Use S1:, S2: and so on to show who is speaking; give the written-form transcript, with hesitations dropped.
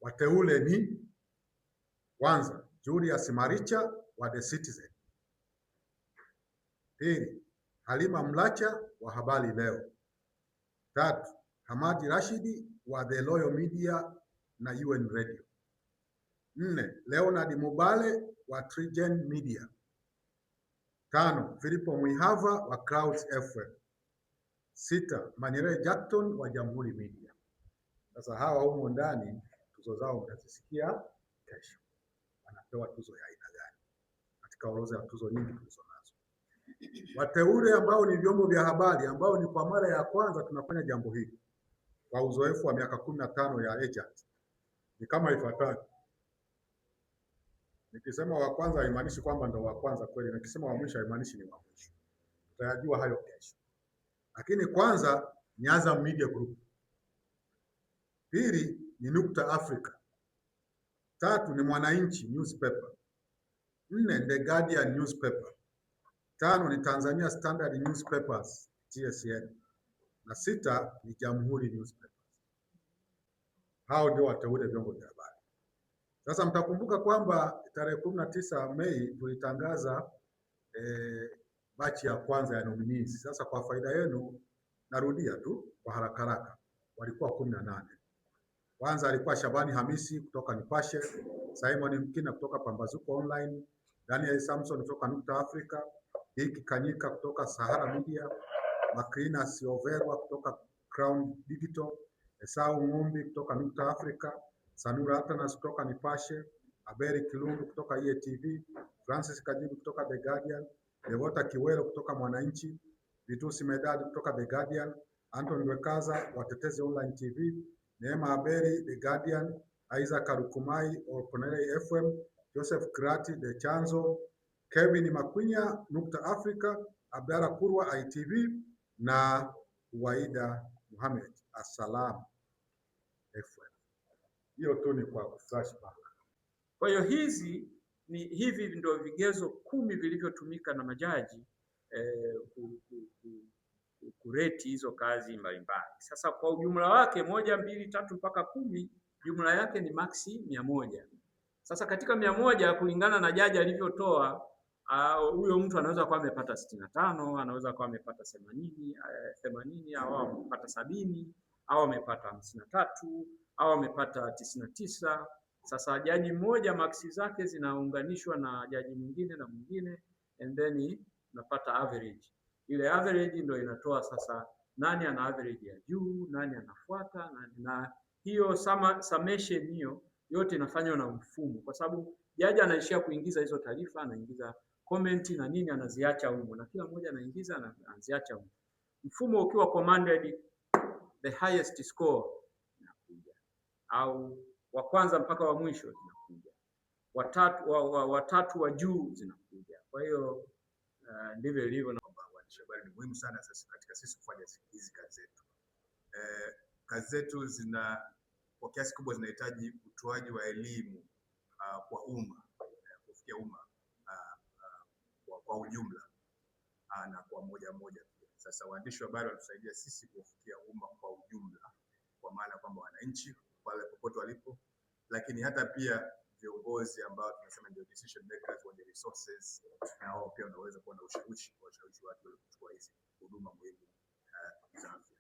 S1: Wateule ni kwanza, Julius Maricha wa The Citizen. Pili, Halima Mlacha wa Habari Leo. Tatu, Hamadi Rashidi wa The Loyal Media na UN Radio. 4, Leonard Mubale wa Trigen Media. 5, Philipo Mwihava wa Clouds FM. 6, Manire Jackton wa Jamhuri Media. Sasa hawa humo ndani tuzo zao mtazisikia kesho. Wanapewa tuzo ya aina gani katika orodha ya tuzo nyingi tulizo nazo. Wateule ambao ni vyombo vya habari ambao ni kwa mara ya kwanza tunafanya jambo hili kwa uzoefu wa miaka 15 ya agent ni kama ifuatavyo. Nikisema wa kwanza haimaanishi kwamba ndo wa kwanza kweli, nikisema wa mwisho haimaanishi ni wa mwisho. Tutayajua hayo kesho. Lakini kwanza ni Azam Media Group. Pili ni Nukta Africa. 3 ni Mwananchi newspaper. 4 The Guardian newspaper. 5 ni Tanzania Standard Newspapers TSN. Na 6 ni Jamhuri newspapers. Hao ndio wateule vyombo vya habari. Sasa mtakumbuka kwamba tarehe 19 Mei tulitangaza bachi ya kwanza ya nominees. Sasa kwa faida yenu narudia tu kwa haraka haraka. Walikuwa 18. Kwanza alikuwa Shabani Hamisi kutoka Nipashe, Simon Mkina kutoka Pambazuko Online, Daniel Samson kutoka Nukta Africa, Hiki Kanyika kutoka Sahara Media, Makrina Sioverwa kutoka Crown Digital, Esau Ngumbi kutoka Nukta Africa, Sanura Atanas kutoka Nipashe, Aberi Kilungu kutoka EATV, Francis Kajibu kutoka The Guardian, Devota Kiwelo kutoka Mwananchi, Vitusi Medadi kutoka The Guardian, Anton Wekaza Watetezi Online TV, Neema Aberi The Guardian, Isaac Karukumai Okonele FM, Joseph Krati The Chanzo, Kevin Makwinya Nukta Africa, Abdalla Kurwa ITV na Waida Muhammad Assalam FM. Hiyo tu ni kwa flashback.
S2: Kwa hiyo hivi ndio vigezo 10 vilivyotumika na majaji kureti hizo kazi mbalimbali. Sasa kwa ujumla wake 1, 2, 3 mpaka 10, jumla yake ni maxi 100. Sasa katika 100 kulingana na jaji alivyotoa, huyo mtu anaweza kuwa amepata 65, anaweza kuwa amepata 80 au amepata 70 au amepata 53 au amepata 99. Sasa jaji mmoja maxi zake zinaunganishwa na jaji mwingine na mwingine, and then unapata average. Ile average ndio inatoa sasa nani ana average ya juu, nani anafuata, na hiyo summation hiyo yote inafanywa na mfumo, kwa sababu jaji anaishia kuingiza hizo taarifa, anaingiza comment na nini, anaziacha humo, na kila mmoja anaingiza na anaziacha humo. Mfumo ukiwa commanded, the highest score inakuja, au wa kwanza mpaka wa mwisho zinakuja, watatu wa juu zinakuja. Kwa hiyo ndivyo ilivyo.
S3: Na waandishi habari ni muhimu sana sasa katika sisi kufanya hizi kazi zetu. Kazi zetu zina kwa kiasi kubwa zinahitaji utoaji wa elimu kwa umma, kufikia umma kwa ujumla na kwa moja moja pia. Sasa waandishi wa habari wanatusaidia sisi kufikia umma kwa ujumla, kwa maana kwamba wananchi pale popote walipo, lakini hata pia viongozi ambao tunasema ndio decision makers wenye resources, na wao pia wanaweza kuwa na ushawishi kwa watu kuchukua hizi huduma muhimu za afya.